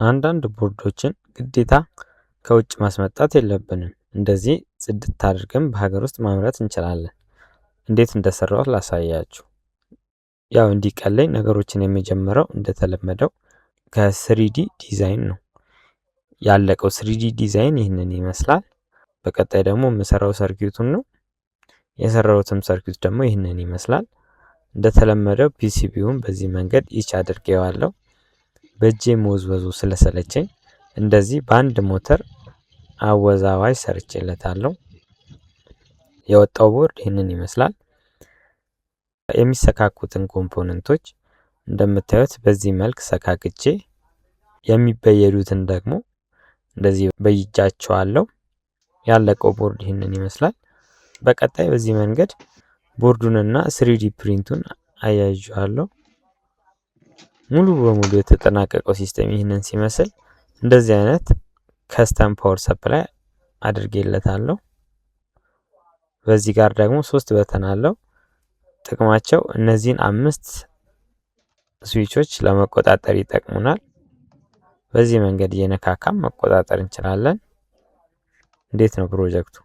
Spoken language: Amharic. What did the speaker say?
አንዳንድ ቦርዶችን ግዴታ ከውጭ ማስመጣት የለብንም። እንደዚህ ጽድት አድርገን በሀገር ውስጥ ማምረት እንችላለን። እንዴት እንደሰራሁት ላሳያችሁ። ያው እንዲቀለኝ ነገሮችን የሚጀምረው እንደተለመደው ከ3D ዲዛይን ነው። ያለቀው 3D ዲዛይን ይህንን ይመስላል። በቀጣይ ደግሞ የምሰራው ሰርኪዩቱን ነው። የሰራሁትም ሰርኪዩት ደግሞ ይህንን ይመስላል። እንደተለመደው ፒሲቢውን በዚህ መንገድ ኢች አድርጌዋለሁ። በእጄ መወዝወዙ ስለሰለቸኝ እንደዚህ በአንድ ሞተር አወዛዋዥ ሰርቼለታለሁ። የወጣው ቦርድ ይህንን ይመስላል። የሚሰካኩትን ኮምፖነንቶች እንደምታዩት በዚህ መልክ ሰካክቼ የሚበየዱትን ደግሞ እንደዚህ በይጃቸዋለሁ። ያለቀው ቦርድ ይህንን ይመስላል። በቀጣይ በዚህ መንገድ ቦርዱንና 3D ፕሪንቱን አያይዣለሁ። ሙሉ በሙሉ የተጠናቀቀው ሲስተም ይህንን ሲመስል እንደዚህ አይነት ከስተም ፓወር ሰፕላይ አድርጌለታለሁ። በዚህ ጋር ደግሞ 3 በተን አለው። ጥቅማቸው እነዚህን 5 ስዊቾች ለመቆጣጠር ይጠቅሙናል። በዚህ መንገድ እየነካካም መቆጣጠር እንችላለን። እንዴት ነው ፕሮጀክቱ?